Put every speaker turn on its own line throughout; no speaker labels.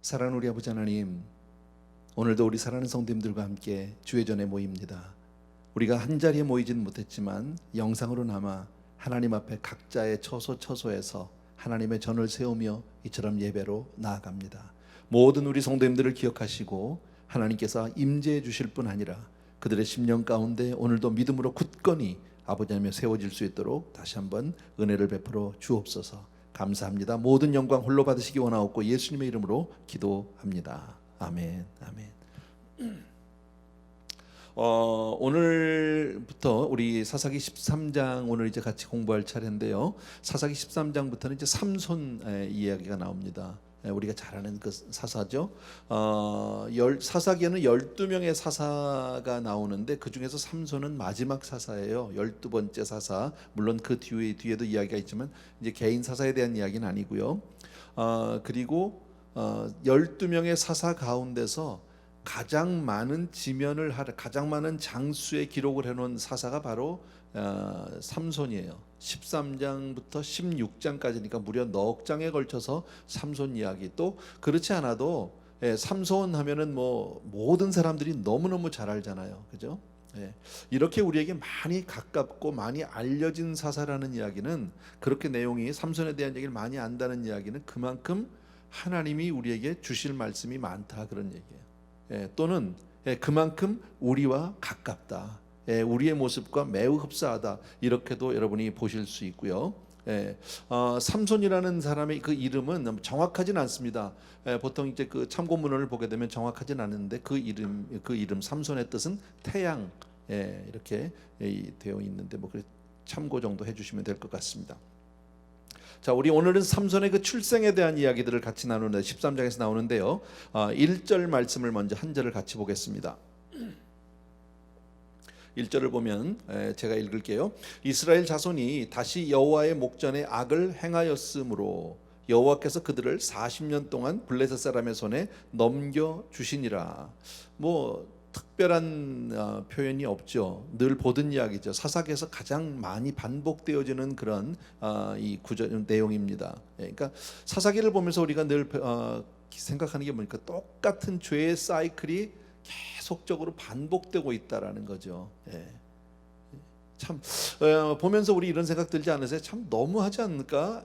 사랑하는 우리 아버지 하나님, 오늘도 우리 사랑하는 성도님들과 함께 주의 전에 모입니다. 우리가 한자리에 모이진 못했지만 영상으로나마 하나님 앞에 각자의 처소처소에서 하나님의 전을 세우며 이처럼 예배로 나아갑니다. 모든 우리 성도님들을 기억하시고 하나님께서 임재해 주실 뿐 아니라 그들의 심령 가운데 오늘도 믿음으로 굳건히 아버지 하나님에 세워질 수 있도록 다시 한번 은혜를 베풀어 주옵소서. 감사합니다. 모든 영광 홀로 받으시기 원하옵고 예수님의 이름으로 기도합니다. 아멘. 아멘. 오늘부터 우리 사사기 13장 오늘 이제 같이 공부할 차례인데요. 사사기 13장부터는 이제 삼손의 이야기가 나옵니다. 우리가 잘 아는 그 사사죠. 사사기에는 12명의 사사가 나오는데 그 중에서 삼손은 마지막 사사예요. 12번째 사사. 물론 그 뒤에도 이야기가 있지만 이제 개인 사사에 대한 이야기는 아니고요. 그리고 12명의 사사 가운데서 가장 많은 가장 많은 장수의 기록을 해놓은 사사가 바로 삼손이에요. 13장부터 16장까지니까 무려 넉 장에 걸쳐서 삼손 이야기. 또 그렇지 않아도 삼손 하면은 뭐 모든 사람들이 너무너무 잘 알잖아요. 그죠? 이렇게 우리에게 많이 가깝고 많이 알려진 사사라는 이야기는, 그렇게 내용이 삼손에 대한 얘기를 많이 안다는 이야기는 그만큼 하나님이 우리에게 주실 말씀이 많다, 그런 얘기예요. 또는 그만큼 우리와 가깝다, 우리의 모습과 매우 흡사하다, 이렇게도 여러분이 보실 수 있고요. 삼손이라는 사람의 그 이름은 정확하진 않습니다. 보통 이제 그 참고문헌을 보게 되면 정확하진 않은데 그 이름 삼손의 뜻은 태양, 이렇게 되어 있는데 뭐 참고 정도 해주시면 될 것 같습니다. 자, 우리 오늘은 삼손의 그 출생에 대한 이야기들을 같이 나누는데 13장에서 나오는데요. 1절 말씀을 먼저 한 절을 같이 보겠습니다. 1절을 보면 제가 읽을게요. 이스라엘 자손이 다시 여호와의 목전에 악을 행하였으므로 여호와께서 그들을 40년 동안 블레셋 사람의 손에 넘겨 주시니라. 뭐 특별한 표현이 없죠. 늘 보던 이야기죠. 사사기에서 가장 많이 반복되어지는 그런 이 구절 내용입니다. 그러니까 사사기를 보면서 우리가 늘 생각하는 게 뭐니까 똑같은 죄의 사이클이 계속적으로 반복되고 있다라는 거죠. 참 보면서 우리 이런 생각 들지 않으세요? 참 너무하지 않을까?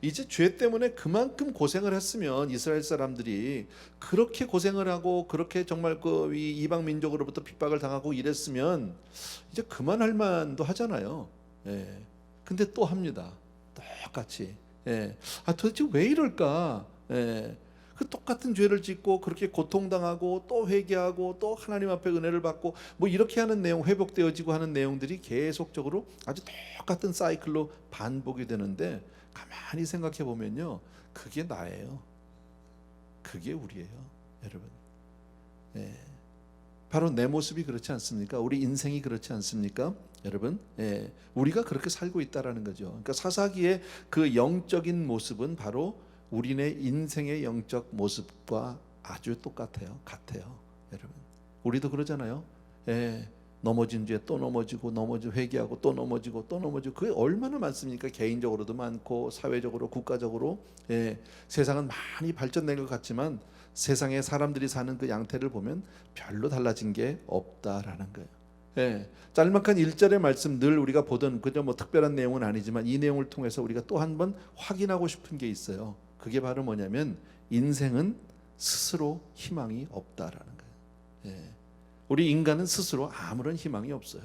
이제 죄 때문에 그만큼 고생을 했으면 이스라엘 사람들이 그렇게 고생을 하고 그렇게 정말 그 이방 민족으로부터 핍박을 당하고 이랬으면 이제 그만할 만도 하잖아요. 근데 또 합니다. 똑같이. 도대체 왜 이럴까? 그 똑같은 죄를 짓고 그렇게 고통당하고 또 회개하고 또 하나님 앞에 은혜를 받고 뭐 이렇게 하는 내용, 회복되어지고 하는 내용들이 계속적으로 아주 똑같은 사이클로 반복이 되는데, 가만히 생각해 보면요, 그게 나예요. 그게 우리예요, 여러분. 바로 내 모습이 그렇지 않습니까? 우리 인생이 그렇지 않습니까? 여러분, 우리가 그렇게 살고 있다라는 거죠. 그러니까 사사기의 그 영적인 모습은 바로 우리네 인생의 영적 모습과 아주 똑같아요. 같아요. 여러분, 우리도 그러잖아요. 넘어진 죄 또 넘어지고 회개하고 또 넘어지고 그게 얼마나 많습니까? 개인적으로도 많고 사회적으로, 국가적으로. 세상은 많이 발전된 것 같지만 세상에 사람들이 사는 그 양태를 보면 별로 달라진 게 없다라는 거예요. 짤막한 1절의 말씀, 늘 우리가 보던 그저 뭐 특별한 내용은 아니지만 이 내용을 통해서 우리가 또 한 번 확인하고 싶은 게 있어요. 그게 바로 뭐냐면 인생은 스스로 희망이 없다라는 거예요. 우리 인간은 스스로 아무런 희망이 없어요.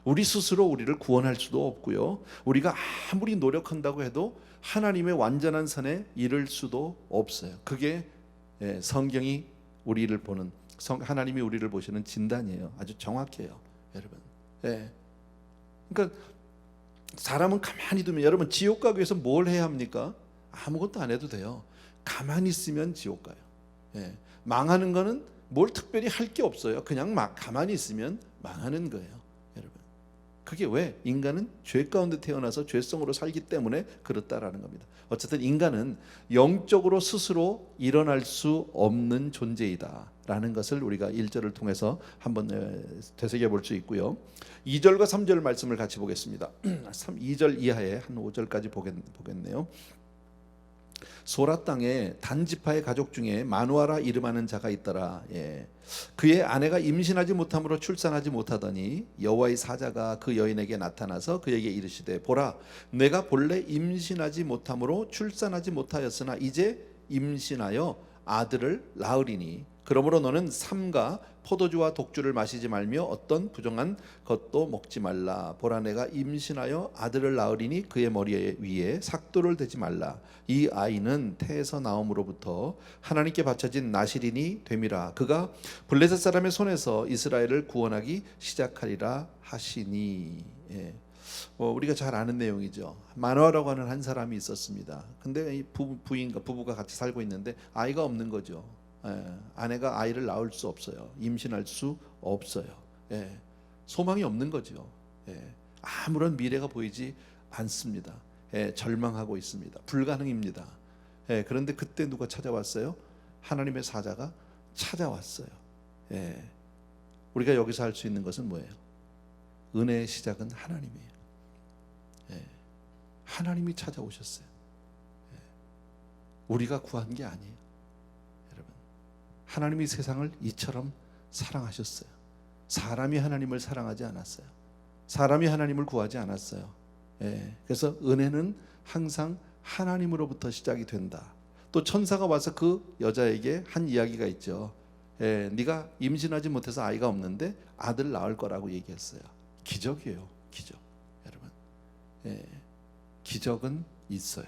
우리 스스로 우리를 구원할 수도 없고요. 우리가 아무리 노력한다고 해도 하나님의 완전한 선에 이를 수도 없어요. 그게 성경이 우리를 보는, 하나님이 우리를 보시는 진단이에요. 아주 정확해요, 여러분. 그러니까 사람은 가만히 두면, 여러분 지옥 가기 위해서 뭘 해야 합니까? 아무것도 안 해도 돼요. 가만히 있으면 지옥 가요. 망하는 거는 뭘 특별히 할 게 없어요. 그냥 가만히 있으면 망하는 거예요, 여러분. 그게 왜? 인간은 죄 가운데 태어나서 죄성으로 살기 때문에 그렇다라는 겁니다. 어쨌든 인간은 영적으로 스스로 일어날 수 없는 존재이다라는 것을 우리가 1절을 통해서 한번 되새겨 볼 수 있고요. 2절과 3절 말씀을 같이 보겠습니다. 2절 이하에 한 5절까지 보겠네요. 소라 땅에 단지파의 가족 중에 마누아라 이름하는 자가 있더라. 그의 아내가 임신하지 못함으로 출산하지 못하더니 여호와의 사자가 그 여인에게 나타나서 그에게 이르시되 보라, 내가 본래 임신하지 못함으로 출산하지 못하였으나 이제 임신하여 아들을 낳으리니 그러므로 너는 삼가 포도주와 독주를 마시지 말며 어떤 부정한 것도 먹지 말라. 보라, 내가 임신하여 아들을 낳으리니 그의 머리 위에 삭도를 대지 말라. 이 아이는 태에서 나옴으로부터 하나님께 바쳐진 나실인이 됨이라. 그가 블레셋 사람의 손에서 이스라엘을 구원하기 시작하리라 하시니. 우리가 잘 아는 내용이죠. 마누아라고 하는 한 사람이 있었습니다. 근데 이 부인과 부부가 같이 살고 있는데 아이가 없는 거죠. 아내가 아이를 낳을 수 없어요. 임신할 수 없어요. 소망이 없는 거죠. 아무런 미래가 보이지 않습니다. 절망하고 있습니다. 불가능입니다. 그런데 그때 누가 찾아왔어요? 하나님의 사자가 찾아왔어요. 우리가 여기서 할 수 있는 것은 뭐예요? 은혜의 시작은 하나님이에요. 하나님이 찾아오셨어요. 우리가 구한 게 아니에요. 여러분, 하나님이 세상을 이처럼 사랑하셨어요. 사람이 하나님을 사랑하지 않았어요. 사람이 하나님을 구하지 않았어요. 그래서 은혜는 항상 하나님으로부터 시작이 된다. 또 천사가 와서 그 여자에게 한 이야기가 있죠. 네가 임신하지 못해서 아이가 없는데 아들 낳을 거라고 얘기했어요. 기적이에요. 기적. 여러분, 기적은 있어요.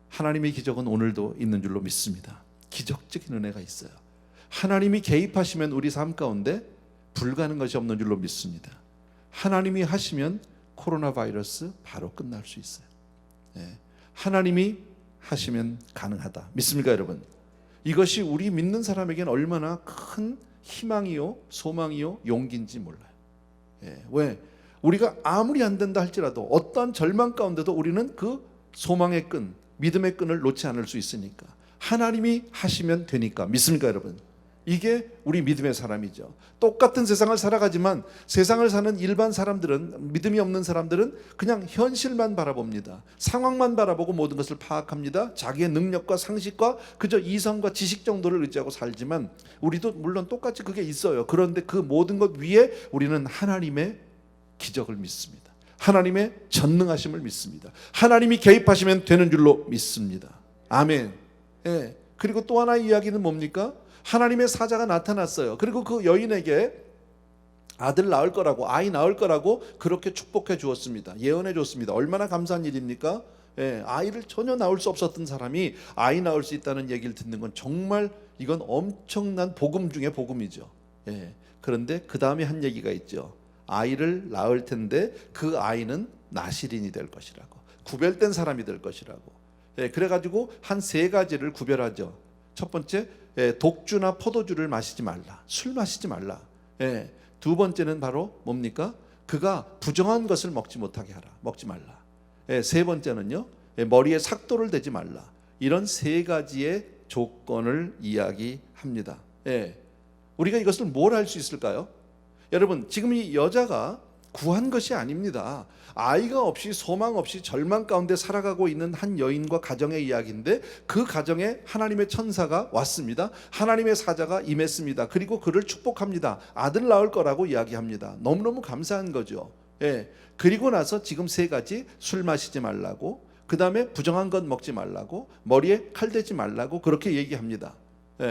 하나님의 기적은 오늘도 있는 줄로 믿습니다. 기적적인 은혜가 있어요. 하나님이 개입하시면 우리 삶 가운데 불가능한 것이 없는 줄로 믿습니다. 하나님이 하시면 코로나 바이러스 바로 끝날 수 있어요. 하나님이 하시면 가능하다. 믿습니까, 여러분? 이것이 우리 믿는 사람에게는 얼마나 큰 희망이요, 소망이요, 용기인지 몰라요. 왜? 우리가 아무리 안 된다 할지라도 어떤 절망 가운데도 우리는 그 소망의 끈, 믿음의 끈을 놓지 않을 수 있으니까. 하나님이 하시면 되니까. 믿습니까, 여러분? 이게 우리 믿음의 사람이죠. 똑같은 세상을 살아가지만 세상을 사는 일반 사람들은, 믿음이 없는 사람들은 그냥 현실만 바라봅니다. 상황만 바라보고 모든 것을 파악합니다. 자기의 능력과 상식과 그저 이성과 지식 정도를 의지하고 살지만 우리도 물론 똑같이 그게 있어요. 그런데 그 모든 것 위에 우리는 하나님의 기적을 믿습니다. 하나님의 전능하심을 믿습니다. 하나님이 개입하시면 되는 줄로 믿습니다. 아멘. 그리고 또 하나의 이야기는 뭡니까? 하나님의 사자가 나타났어요. 그리고 그 여인에게 아들 낳을 거라고, 아이 낳을 거라고 그렇게 축복해 주었습니다. 예언해 줬습니다. 얼마나 감사한 일입니까? 아이를 전혀 낳을 수 없었던 사람이 아이 낳을 수 있다는 얘기를 듣는 건 정말 이건 엄청난 복음 중에 복음이죠. 그런데 그 다음에 한 얘기가 있죠. 아이를 낳을 텐데 그 아이는 나실인이 될 것이라고, 구별된 사람이 될 것이라고. 그래가지고 한 세 가지를 구별하죠. 첫 번째, 독주나 포도주를 마시지 말라. 술 마시지 말라. 두 번째는 바로 뭡니까? 그가 부정한 것을 먹지 못하게 하라. 먹지 말라. 세 번째는요, 머리에 삭도를 대지 말라. 이런 세 가지의 조건을 이야기합니다. 우리가 이것을 뭘 할 수 있을까요? 여러분, 지금 이 여자가 구한 것이 아닙니다. 아이가 없이 소망 없이 절망 가운데 살아가고 있는 한 여인과 가정의 이야기인데 그 가정에 하나님의 천사가 왔습니다. 하나님의 사자가 임했습니다. 그리고 그를 축복합니다. 아들 낳을 거라고 이야기합니다. 너무너무 감사한 거죠. 그리고 나서 지금 세 가지, 술 마시지 말라고, 그 다음에 부정한 것 먹지 말라고, 머리에 칼 대지 말라고 그렇게 얘기합니다.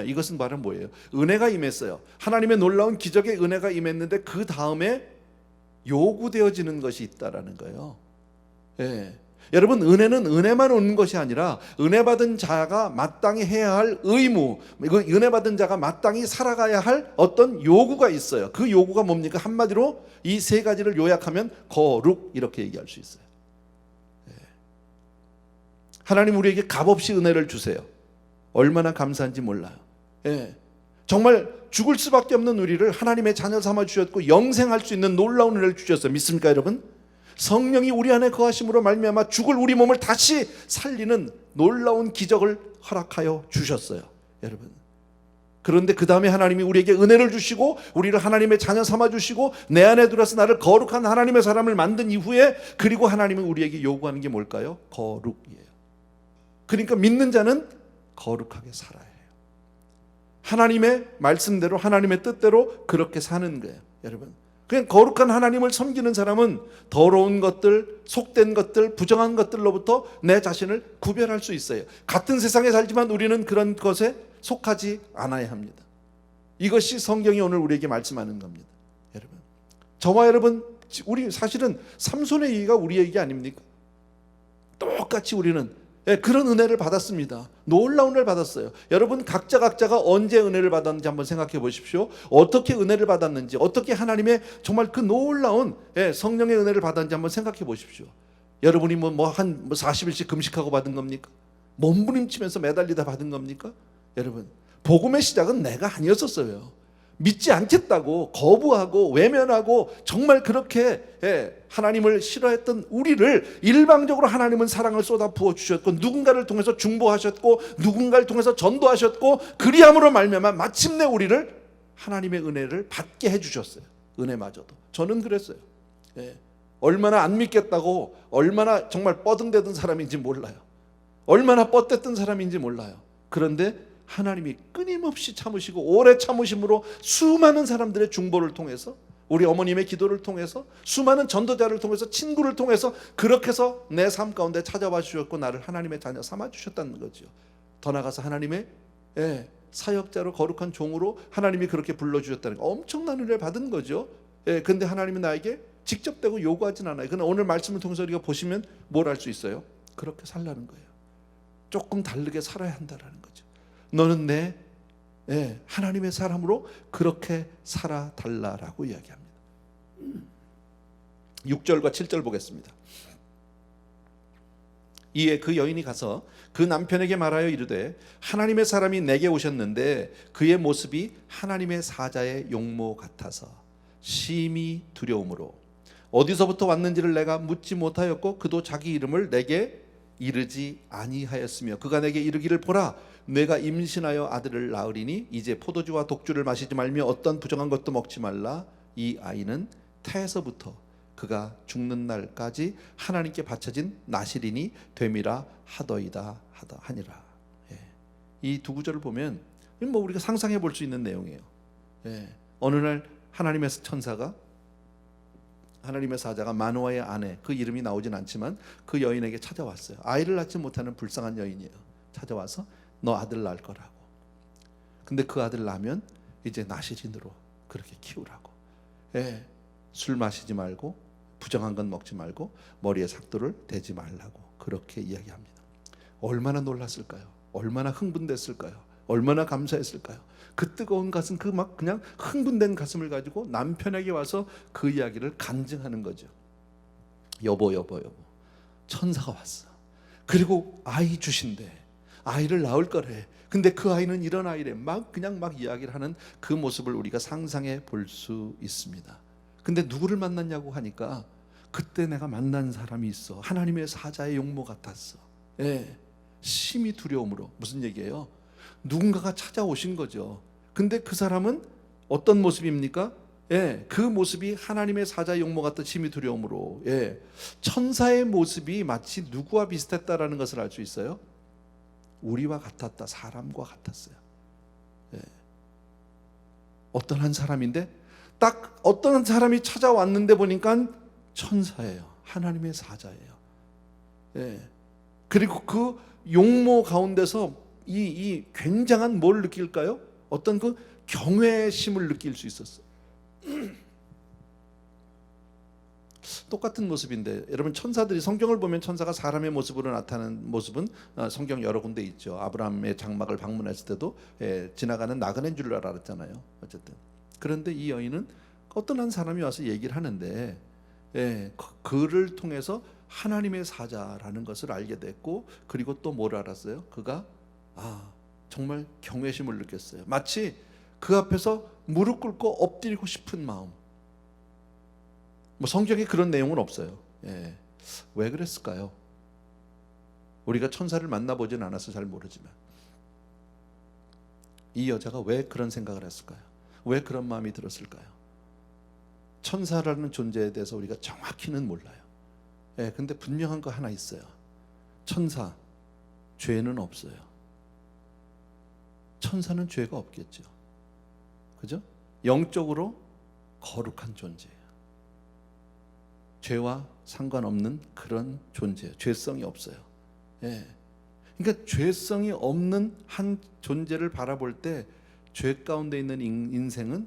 이것은 바로 뭐예요? 은혜가 임했어요. 하나님의 놀라운 기적의 은혜가 임했는데 그 다음에 요구되어지는 것이 있다라는 거예요. 여러분, 은혜는 은혜만 오는 것이 아니라 은혜 받은 자가 마땅히 해야 할 의무, 은혜 받은 자가 마땅히 살아가야 할 어떤 요구가 있어요. 그 요구가 뭡니까? 한마디로 이 세 가지를 요약하면 거룩, 이렇게 얘기할 수 있어요. 하나님 우리에게 값없이 은혜를 주세요. 얼마나 감사한지 몰라요. 정말 죽을 수밖에 없는 우리를 하나님의 자녀 삼아 주셨고 영생할 수 있는 놀라운 은혜를 주셨어요. 믿습니까, 여러분? 성령이 우리 안에 거하심으로 말미암아 죽을 우리 몸을 다시 살리는 놀라운 기적을 허락하여 주셨어요, 여러분. 그런데 그 다음에 하나님이 우리에게 은혜를 주시고 우리를 하나님의 자녀 삼아 주시고 내 안에 들어서 나를 거룩한 하나님의 사람을 만든 이후에, 그리고 하나님은 우리에게 요구하는 게 뭘까요? 거룩이에요. 그러니까 믿는 자는 거룩하게 살아야 해요. 하나님의 말씀대로 하나님의 뜻대로 그렇게 사는 거예요. 여러분, 그냥 거룩한 하나님을 섬기는 사람은 더러운 것들, 속된 것들, 부정한 것들로부터 내 자신을 구별할 수 있어요. 같은 세상에 살지만 우리는 그런 것에 속하지 않아야 합니다. 이것이 성경이 오늘 우리에게 말씀하는 겁니다. 여러분, 저와 여러분, 우리 사실은 삼손의 얘기가 우리 얘기 아닙니까? 똑같이 우리는 그런 은혜를 받았습니다. 놀라운 은혜를 받았어요. 여러분, 각자가 언제 은혜를 받았는지 한번 생각해 보십시오. 어떻게 은혜를 받았는지, 어떻게 하나님의 정말 그 놀라운 성령의 은혜를 받았는지 한번 생각해 보십시오. 여러분이 한 40일씩 금식하고 받은 겁니까? 몸부림치면서 매달리다 받은 겁니까? 여러분, 복음의 시작은 내가 아니었었어요. 믿지 않겠다고 거부하고 외면하고 정말 그렇게 하나님을 싫어했던 우리를 일방적으로 하나님은 사랑을 쏟아 부어 주셨고, 누군가를 통해서 중보하셨고, 누군가를 통해서 전도하셨고, 그리함으로 말미암아 마침내 우리를 하나님의 은혜를 받게 해주셨어요. 은혜마저도. 저는 그랬어요. 얼마나 안 믿겠다고, 얼마나 정말 뻐등대던 사람인지 몰라요. 얼마나 뻗댔던 사람인지 몰라요. 그런데 하나님이 끊임없이 참으시고 오래 참으심으로 수많은 사람들의 중보를 통해서, 우리 어머님의 기도를 통해서, 수많은 전도자를 통해서, 친구를 통해서 그렇게 해서 내 삶 가운데 찾아와 주셨고 나를 하나님의 자녀 삼아 주셨다는 거죠. 더 나아가서 하나님의 사역자로, 거룩한 종으로 하나님이 그렇게 불러주셨다는 거, 엄청난 은혜를 받은 거죠. 근데 하나님이 나에게 직접 대고 요구하진 않아요. 그러나 오늘 말씀을 통해서 우리가 보시면 뭘 알 수 있어요? 그렇게 살라는 거예요. 조금 다르게 살아야 한다는 거죠. 너는 내 하나님의 사람으로 그렇게 살아달라라고 이야기합니다. 6절과 7절 보겠습니다. 이에 그 여인이 가서 그 남편에게 말하여 이르되 하나님의 사람이 내게 오셨는데 그의 모습이 하나님의 사자의 용모 같아서 심히 두려움으로 어디서부터 왔는지를 내가 묻지 못하였고 그도 자기 이름을 내게 이르지 아니하였으며 그가 내게 이르기를 보라 내가 임신하여 아들을 낳으리니 이제 포도주와 독주를 마시지 말며 어떤 부정한 것도 먹지 말라. 이 아이는 태에서부터 그가 죽는 날까지 하나님께 바쳐진 나실인이 됨이라 하더이다 하니라. 이 두 구절을 보면 우리가 상상해 볼 수 있는 내용이에요. 어느 날 하나님의 천사가, 하나님의 사자가 마노아의 아내, 그 이름이 나오진 않지만 그 여인에게 찾아왔어요. 아이를 낳지 못하는 불쌍한 여인이에요. 찾아와서 너 아들 낳을 거라고. 근데 그 아들 낳으면 이제 나실인으로 그렇게 키우라고. 술 마시지 말고 부정한 건 먹지 말고 머리에 삭도를 대지 말라고 그렇게 이야기합니다. 얼마나 놀랐을까요? 얼마나 흥분됐을까요? 얼마나 감사했을까요? 그 뜨거운 가슴, 그 막 그냥 흥분된 가슴을 가지고 남편에게 와서 그 이야기를 간증하는 거죠. 여보 천사가 왔어. 그리고 아이 주신대. 아이를 낳을 거래. 근데 그 아이는 이런 아이래. 그냥 이야기를 하는 그 모습을 우리가 상상해 볼 수 있습니다. 근데 누구를 만났냐고 하니까 그때 내가 만난 사람이 있어. 하나님의 사자의 용모 같았어. 심히 두려움으로. 무슨 얘기예요? 누군가가 찾아오신 거죠. 근데 그 사람은 어떤 모습입니까? 그 모습이 하나님의 사자의 용모 같은 심히 두려움으로. 천사의 모습이 마치 누구와 비슷했다라는 것을 알 수 있어요. 우리와 같았다. 사람과 같았어요. 어떤 한 사람인데 딱 어떤 한 사람이 찾아왔는데 보니까 천사예요. 하나님의 사자예요. 그리고 그 용모 가운데서 이 굉장한 뭘 느낄까요? 어떤 그 경외심을 느낄 수 있었어요. 똑같은 모습인데 여러분, 천사들이, 성경을 보면 천사가 사람의 모습으로 나타나는 모습은 성경 여러 군데 있죠. 아브라함의 장막을 방문했을 때도 지나가는 나그네인 줄 알았잖아요. 어쨌든 그런데 이 여인은 어떤 한 사람이 와서 얘기를 하는데 그를 통해서 하나님의 사자라는 것을 알게 됐고, 그리고 또 뭘 알았어요? 그가 정말 경외심을 느꼈어요. 마치 그 앞에서 무릎 꿇고 엎드리고 싶은 마음. 성경에 그런 내용은 없어요. 왜 그랬을까요? 우리가 천사를 만나보진 않아서 잘 모르지만 이 여자가 왜 그런 생각을 했을까요? 왜 그런 마음이 들었을까요? 천사라는 존재에 대해서 우리가 정확히는 몰라요. 근데 분명한 거 하나 있어요. 천사, 죄는 없어요. 천사는 죄가 없겠죠. 그죠? 영적으로 거룩한 존재예요. 죄와 상관없는 그런 존재예요. 죄성이 없어요. 예. 그러니까 죄성이 없는 한 존재를 바라볼 때 죄 가운데 있는 인생은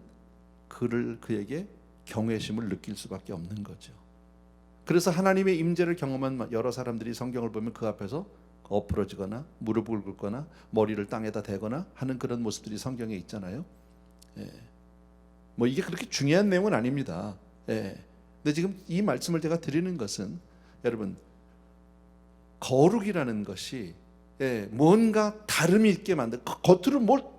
그에게 경외심을 느낄 수밖에 없는 거죠. 그래서 하나님의 임재를 경험한 여러 사람들이 성경을 보면 그 앞에서 엎어지거나 무릎을 꿇거나 머리를 땅에다 대거나 하는 그런 모습들이 성경에 있잖아요. 예. 뭐 이게 그렇게 중요한 내용은 아닙니다. 예. 근데 지금 이 말씀을 제가 드리는 것은 여러분, 거룩이라는 것이 뭔가 다름이 있게 만든, 겉으로 뭘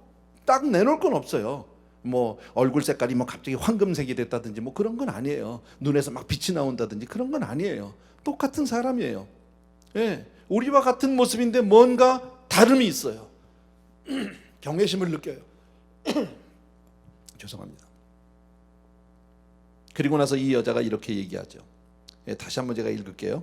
딱 내놓을 건 없어요. 뭐 얼굴 색깔이 뭐 갑자기 황금색이 됐다든지 뭐 그런 건 아니에요. 눈에서 막 빛이 나온다든지 그런 건 아니에요. 똑같은 사람이에요. 우리와 같은 모습인데 뭔가 다름이 있어요. 경외심을 느껴요. 죄송합니다. 그리고 나서 이 여자가 이렇게 얘기하죠. 다시 한번 제가 읽을게요.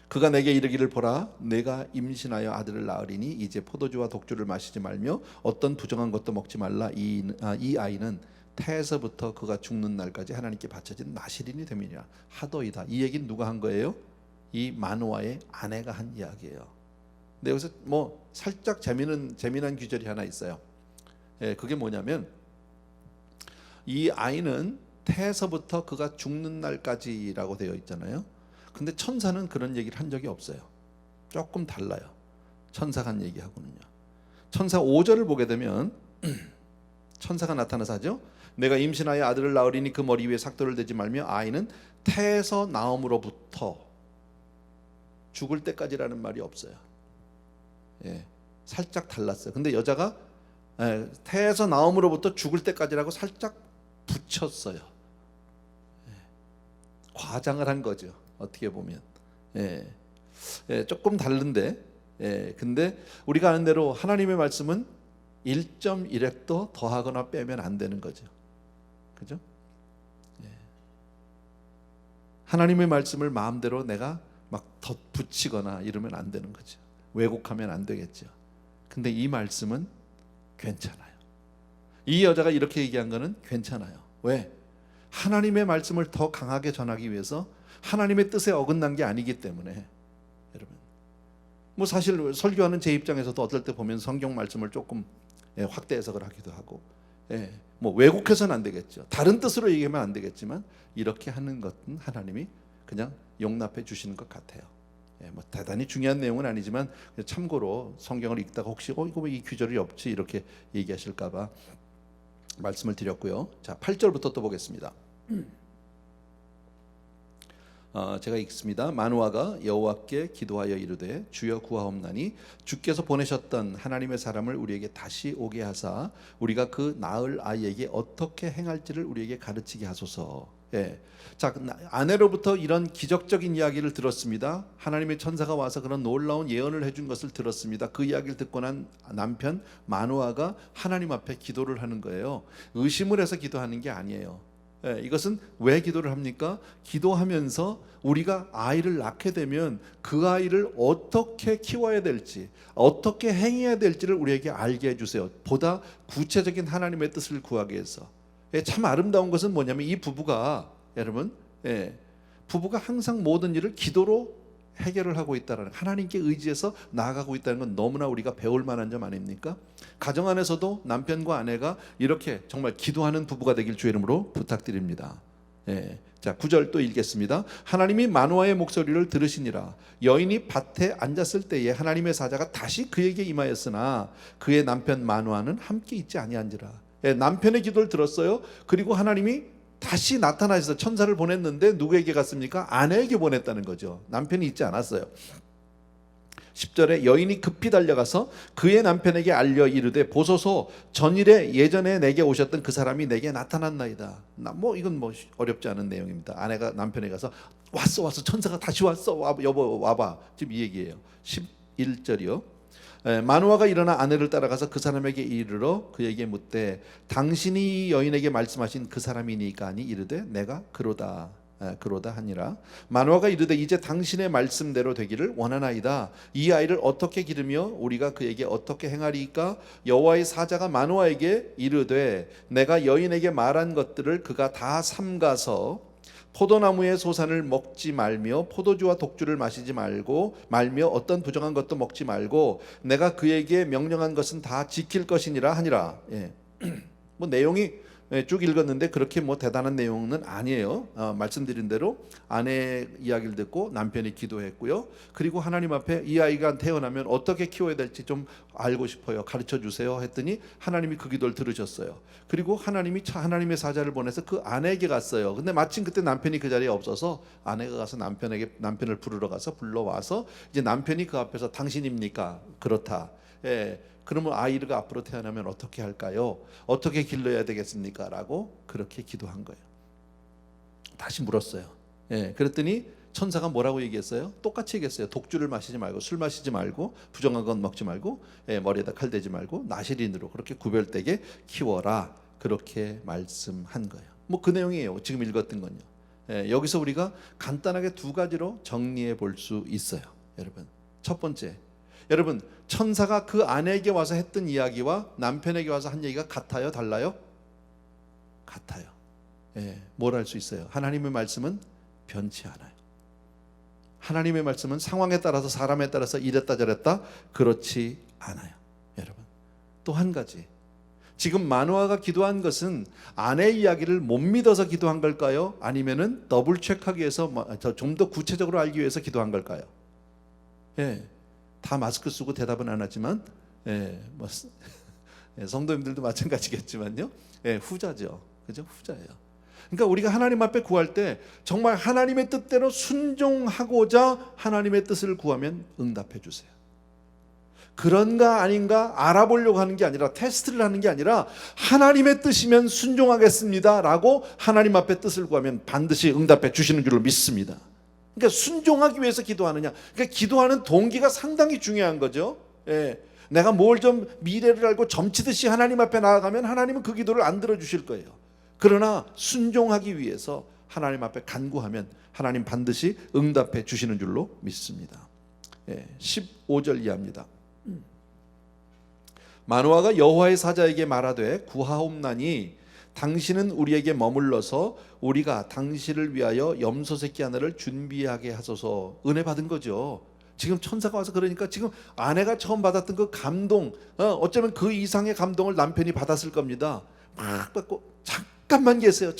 그가 내게 이르기를, 보라, 내가 임신하여 아들을 낳으리니 이제 포도주와 독주를 마시지 말며 어떤 부정한 것도 먹지 말라. 이 아이는 태에서부터 그가 죽는 날까지 하나님께 바쳐진 나실인이 됨이니라 하더이다. 이 얘기는 누가 한 거예요? 이 마노아의 아내가 한 이야기예요. 근데 여기서 뭐 살짝 재미난 규절이 하나 있어요. 그게 뭐냐면 이 아이는 태에서부터 그가 죽는 날까지라고 되어 있잖아요. 근데 천사는 그런 얘기를 한 적이 없어요. 조금 달라요. 천사가 한 얘기하고는요. 천사 5절을 보게 되면 천사가 나타나서 하죠. 내가 임신하여 아들을 낳으리니 그 머리 위에 삭도를 대지 말며 아이는 태에서 나옴으로부터 죽을 때까지라는 말이 없어요. 살짝 달랐어요. 근데 여자가 태에서 나옴으로부터 죽을 때까지라고 살짝 붙였어요. 과장을 한 거죠. 어떻게 보면 조금 다른데, 근데 우리가 아는 대로 하나님의 말씀은 1.1획도 더하거나 빼면 안 되는 거죠. 그죠? 하나님의 말씀을 마음대로 내가 막 덧붙이거나 이러면 안 되는 거죠. 왜곡하면 안 되겠죠. 근데 이 말씀은 괜찮아요. 이 여자가 이렇게 얘기한 거는 괜찮아요. 왜? 하나님의 말씀을 더 강하게 전하기 위해서 하나님의 뜻에 어긋난 게 아니기 때문에. 여러분, 뭐 사실 설교하는 제 입장에서도 어떨 때 보면 성경 말씀을 조금 확대 해석을 하기도 하고, 뭐 왜곡해서는 안 되겠죠. 다른 뜻으로 얘기하면 안 되겠지만 이렇게 하는 것은 하나님이 그냥 용납해 주시는 것 같아요. 뭐 대단히 중요한 내용은 아니지만 참고로 성경을 읽다가 혹시 이거 왜 이 규절이 없지 이렇게 얘기하실까봐 말씀을 드렸고요. 자, 8절부터 또 보겠습니다. 제가 읽습니다. 마노아가 여호와께 기도하여 이르되, 주여 구하옵나니 주께서 보내셨던 하나님의 사람을 우리에게 다시 오게 하사 우리가 그 낳을 아이에게 어떻게 행할지를 우리에게 가르치게 하소서. 자, 아내로부터 이런 기적적인 이야기를 들었습니다. 하나님의 천사가 와서 그런 놀라운 예언을 해준 것을 들었습니다. 그 이야기를 듣고 난 남편 마노아가 하나님 앞에 기도를 하는 거예요. 의심을 해서 기도하는 게 아니에요. 이것은 왜 기도를 합니까? 기도하면서 우리가 아이를 낳게 되면 그 아이를 어떻게 키워야 될지, 어떻게 행해야 될지를 우리에게 알게 해주세요. 보다 구체적인 하나님의 뜻을 구하기 위해서. 참 아름다운 것은 뭐냐면 이 부부가, 여러분, 부부가 항상 모든 일을 기도로 해결을 하고 있다는, 하나님께 의지해서 나아가고 있다는 건 너무나 우리가 배울 만한 점 아닙니까? 가정 안에서도 남편과 아내가 이렇게 정말 기도하는 부부가 되길 주의 이름으로 부탁드립니다. 자, 9절 또 읽겠습니다. 하나님이 마노아의 목소리를 들으시니라. 여인이 밭에 앉았을 때에 하나님의 사자가 다시 그에게 임하였으나 그의 남편 마노아는 함께 있지 아니한지라. 남편의 기도를 들었어요. 그리고 하나님이 다시 나타나셔서 천사를 보냈는데 누구에게 갔습니까? 아내에게 보냈다는 거죠. 남편이 있지 않았어요. 10절에 여인이 급히 달려가서 그의 남편에게 알려 이르되, 보소서, 전일에 예전에 내게 오셨던 그 사람이 내게 나타났나이다. 이건 어렵지 않은 내용입니다. 아내가 남편에게 가서 왔어 천사가 다시 왔어, 여보 와봐, 지금 이 얘기예요. 11절이요. 마노아가 일어나 아내를 따라가서 그 사람에게 이르러 그에게 묻되, 당신이 여인에게 말씀하신 그 사람이니까 하니 이르되 내가 그로다. 그로다 하니라. 마노아가 이르되 이제 당신의 말씀대로 되기를 원하나이다. 이 아이를 어떻게 기르며 우리가 그에게 어떻게 행하리이까? 여호와의 사자가 마노아에게 이르되 내가 여인에게 말한 것들을 그가 다 삼가서 포도나무의 소산을 먹지 말며 포도주와 독주를 마시지 말며 어떤 부정한 것도 먹지 말고 내가 그에게 명령한 것은 다 지킬 것이니라 하니라. 뭐 내용이 쭉 읽었는데 그렇게 뭐 대단한 내용은 아니에요. 말씀드린 대로 아내 이야기를 듣고 남편이 기도했고요. 그리고 하나님 앞에 이 아이가 태어나면 어떻게 키워야 될지 좀 알고 싶어요. 가르쳐 주세요 했더니 하나님이 그 기도를 들으셨어요. 그리고 하나님이 하나님의 사자를 보내서 그 아내에게 갔어요. 근데 마침 그때 남편이 그 자리에 없어서 아내가 가서 남편을 부르러 가서 불러와서 이제 남편이 그 앞에서 당신입니까? 그렇다. 그러면 아이가 앞으로 태어나면 어떻게 할까요? 어떻게 길러야 되겠습니까? 라고 그렇게 기도한 거예요. 다시 물었어요. 그랬더니 천사가 뭐라고 얘기했어요? 똑같이 얘기했어요. 독주를 마시지 말고 술 마시지 말고 부정한 건 먹지 말고 머리에다 칼 대지 말고 나시린으로 그렇게 구별되게 키워라. 그렇게 말씀한 거예요. 뭐 그 내용이에요. 지금 읽었던 건요. 여기서 우리가 간단하게 두 가지로 정리해 볼 수 있어요. 여러분, 첫 번째, 여러분 천사가 그 아내에게 와서 했던 이야기와 남편에게 와서 한 얘기가 같아요? 달라요? 같아요. 뭘 할 수 있어요? 하나님의 말씀은 변치 않아요. 하나님의 말씀은 상황에 따라서 사람에 따라서 이랬다 저랬다 그렇지 않아요. 여러분, 또 한 가지, 지금 마노아가 기도한 것은 아내의 이야기를 못 믿어서 기도한 걸까요? 아니면은 더블 체크하기 위해서 좀 더 구체적으로 알기 위해서 기도한 걸까요? 다 마스크 쓰고 대답은 안 하지만 성도님들도 마찬가지겠지만요. 후자죠. 그죠? 후자예요. 그러니까 우리가 하나님 앞에 구할 때 정말 하나님의 뜻대로 순종하고자 하나님의 뜻을 구하면 응답해 주세요. 그런가 아닌가 알아보려고 하는 게 아니라, 테스트를 하는 게 아니라 하나님의 뜻이면 순종하겠습니다 라고 하나님 앞에 뜻을 구하면 반드시 응답해 주시는 줄로 믿습니다. 그러니까 순종하기 위해서 기도하느냐, 그러니까 기도하는 동기가 상당히 중요한 거죠. 내가 뭘 좀 미래를 알고 점치듯이 하나님 앞에 나아가면 하나님은 그 기도를 안 들어주실 거예요. 그러나 순종하기 위해서 하나님 앞에 간구하면 하나님 반드시 응답해 주시는 줄로 믿습니다. 15절 이하입니다. 마노아가 여호와의 사자에게 말하되 구하옵나니 당신은 우리에게 머물러서 우리가 당신을 위하여 염소 새끼 하나를 준비하게 하소서. 은혜 받은 거죠. 지금 천사가 와서 그러니까 지금 아내가 처음 받았던 그 감동, 어쩌면 그 이상의 감동을 남편이 받았을 겁니다. 막 받고 잠깐만 계세요.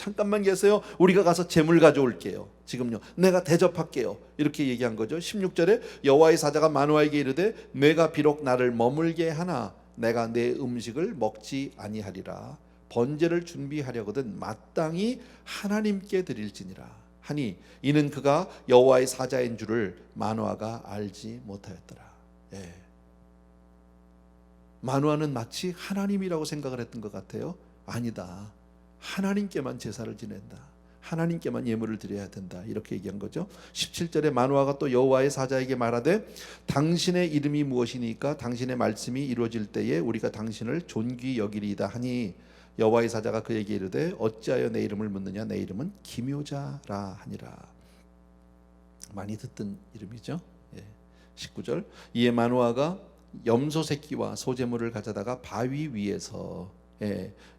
우리가 가서 재물 가져올게요. 지금요, 내가 대접할게요. 이렇게 얘기한 거죠. 16절에 여호와의 사자가 마노아에게 이르되 내가 비록 나를 머물게 하나 내가 내 음식을 먹지 아니하리라. 번제를 준비하려거든 마땅히 하나님께 드릴지니라 하니 이는 그가 여호와의 사자인 줄을 마노아가 알지 못하였더라. 마노아는 마치 하나님이라고 생각을 했던 것 같아요. 아니다. 하나님께만 제사를 지낸다. 하나님께만 예물을 드려야 된다. 이렇게 얘기한 거죠. 17절에 마노아가 또 여호와의 사자에게 말하되 당신의 이름이 무엇이니까 당신의 말씀이 이루어질 때에 우리가 당신을 존귀 여기리이다 하니 여호와의 사자가 그에게 이르되 어찌하여 내 이름을 묻느냐 내 이름은 기묘자라 하니라. 많이 듣던 이름이죠. 19절 이에 마노아가 염소 새끼와 소제물을 가져다가 바위 위에서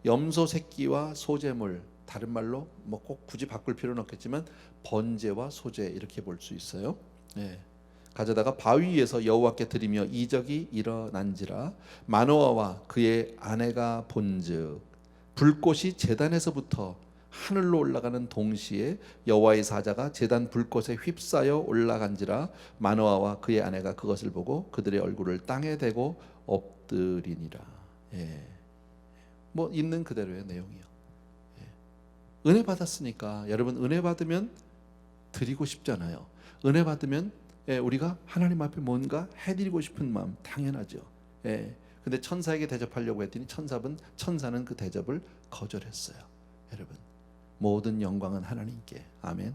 염소 새끼와 소제물, 다른 말로 뭐 꼭 굳이 바꿀 필요는 없겠지만 번제와 소제 이렇게 볼 수 있어요. 가져다가 바위 위에서 여호와께 드리며 이적이 일어난지라. 마노아와 그의 아내가 본즉 불꽃이 제단에서부터 하늘로 올라가는 동시에 여호와의 사자가 제단 불꽃에 휩싸여 올라간지라. 마노아와 그의 아내가 그것을 보고 그들의 얼굴을 땅에 대고 엎드리니라. 뭐 있는 그대로의 내용이요. 은혜 받았으니까 여러분, 은혜 받으면 드리고 싶잖아요. 은혜 받으면 우리가 하나님 앞에 뭔가 해드리고 싶은 마음 당연하죠. 근데 천사에게 대접하려고 했더니 천사는 그 대접을 거절했어요. 여러분, 모든 영광은 하나님께. 아멘.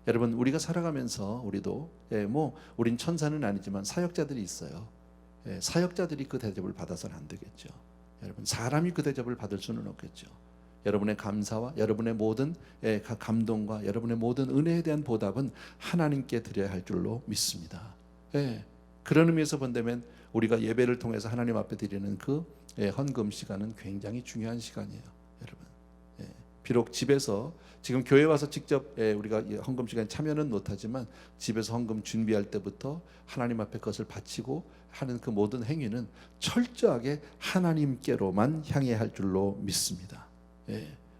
여러분, 우리가 살아가면서 우리도 뭐 우린 천사는 아니지만 사역자들이 있어요. 사역자들이 그 대접을 받아서는 안 되겠죠. 여러분, 사람이 그 대접을 받을 수는 없겠죠. 여러분의 감사와 여러분의 모든 감동과 여러분의 모든 은혜에 대한 보답은 하나님께 드려야 할 줄로 믿습니다. 그런 의미에서 본다면 우리가 예배를 통해서 하나님 앞에 드리는 그 헌금 시간은 굉장히 중요한 시간이에요, 여러분. 비록 집에서 지금 교회 와서 직접 우리가 헌금 시간에 참여는 못하지만 집에서 헌금 준비할 때부터 하나님 앞에 그것을 바치고 하는 그 모든 행위는 철저하게 하나님께로만 향해야 할 줄로 믿습니다.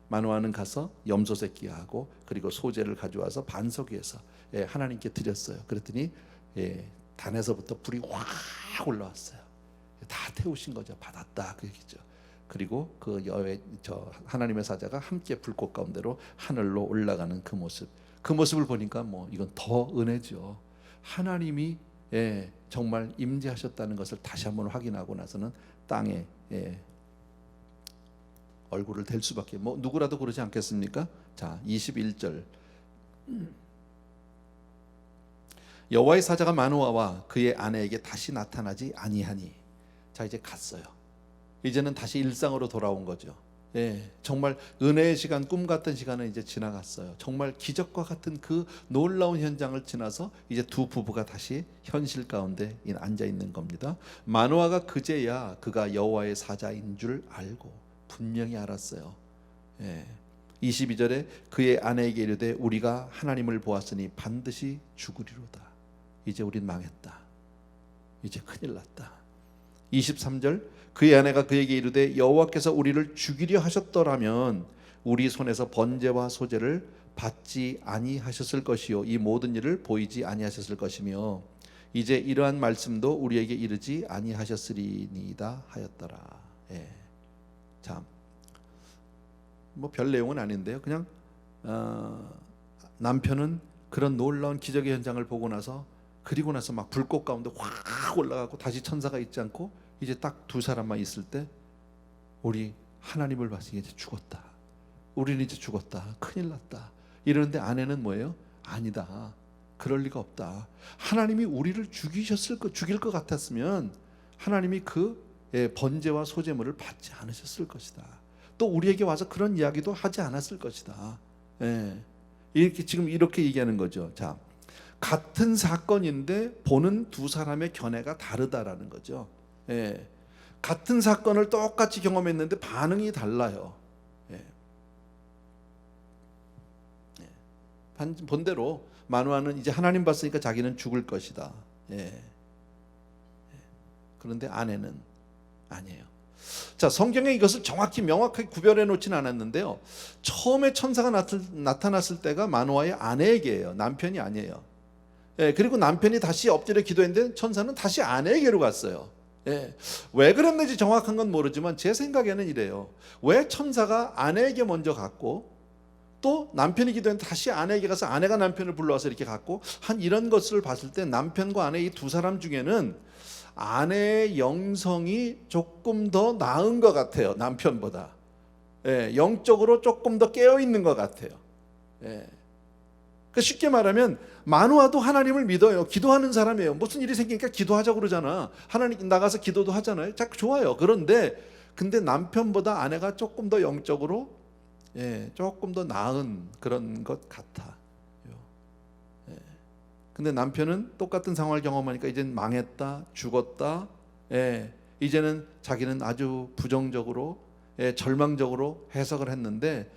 만화는 가서 염소 새끼하고 그리고 소재를 가져와서 반석 위에서 하나님께 드렸어요. 그랬더니 단에서부터 불이 확 올라왔어요. 다 태우신 거죠. 받았다 그 얘기죠. 그리고 그 하나님의 사자가 함께 불꽃 가운데로 하늘로 올라가는 그 모습을 보니까 뭐 이건 더 은혜죠. 하나님이 정말 임재하셨다는 것을 다시 한번 확인하고 나서는 땅에 얼굴을 댈 수밖에, 뭐 누구라도 그러지 않겠습니까? 자, 21절. 여호와의 사자가 마노아와 그의 아내에게 다시 나타나지 아니하니. 자, 이제 갔어요. 이제는 다시 일상으로 돌아온 거죠. 정말 은혜의 시간, 꿈 같은 시간은 이제 지나갔어요. 정말 기적과 같은 그 놀라운 현장을 지나서 이제 두 부부가 다시 현실 가운데 앉아 있는 겁니다. 마노아가 그제야 그가 여호와의 사자인 줄 알고 분명히 알았어요. 22절에 그의 아내에게 이르되 우리가 하나님을 보았으니 반드시 죽으리로다. 이제 우린 망했다. 이제 큰일 났다. 23절 그의 아내가 그에게 이르되 여호와께서 우리를 죽이려 하셨더라면 우리 손에서 번제와 소제를 받지 아니하셨을 것이요 이 모든 일을 보이지 아니하셨을 것이며 이제 이러한 말씀도 우리에게 이르지 아니하셨으리니이다 하였더라. 자, 뭐 별 내용은 아닌데요. 그냥 남편은 그런 놀라운 기적의 현장을 보고 나서 그리고 나서 막 불꽃 가운데 확 올라가고 다시 천사가 있지 않고 이제 딱 두 사람만 있을 때 우리 하나님을 봤으니 이제 죽었다. 우리는 이제 죽었다. 큰일 났다. 이러는데 아내는 뭐예요? 아니다. 그럴 리가 없다. 하나님이 우리를 죽일 것 같았으면 하나님이 그 번제와 소제물을 받지 않으셨을 것이다. 또 우리에게 와서 그런 이야기도 하지 않았을 것이다. 이렇게 지금 이렇게 얘기하는 거죠. 자, 같은 사건인데 보는 두 사람의 견해가 다르다라는 거죠. 같은 사건을 똑같이 경험했는데 반응이 달라요. 본대로 마누아는 이제 하나님 봤으니까 자기는 죽을 것이다. 그런데 아내는 아니에요. 자, 성경에 이것을 정확히 명확하게 구별해 놓지는 않았는데요. 처음에 천사가 나타났을 때가 마누아의 아내에게예요. 남편이 아니에요. 그리고 남편이 다시 엎드려 기도했는데 천사는 다시 아내에게로 갔어요. 왜 그랬는지 정확한 건 모르지만 제 생각에는 이래요. 왜 천사가 아내에게 먼저 갔고 또 남편이 기도했는데 다시 아내에게 가서 아내가 남편을 불러와서 이렇게 갔고 한 이런 것을 봤을 때 남편과 아내 이 두 사람 중에는 아내의 영성이 조금 더 나은 것 같아요. 남편보다. 영적으로 조금 더 깨어있는 것 같아요. 그러니까 쉽게 말하면 마누아도 하나님을 믿어요. 기도하는 사람이에요. 무슨 일이 생기니까 기도하자고 그러잖아. 하나님 나가서 기도도 하잖아요. 자, 좋아요. 근데 남편보다 아내가 조금 더 영적으로 조금 더 나은 그런 것 같아. 근데 남편은 똑같은 상황을 경험하니까 이제는 망했다, 죽었다. 이제는 자기는 아주 부정적으로, 절망적으로 해석을 했는데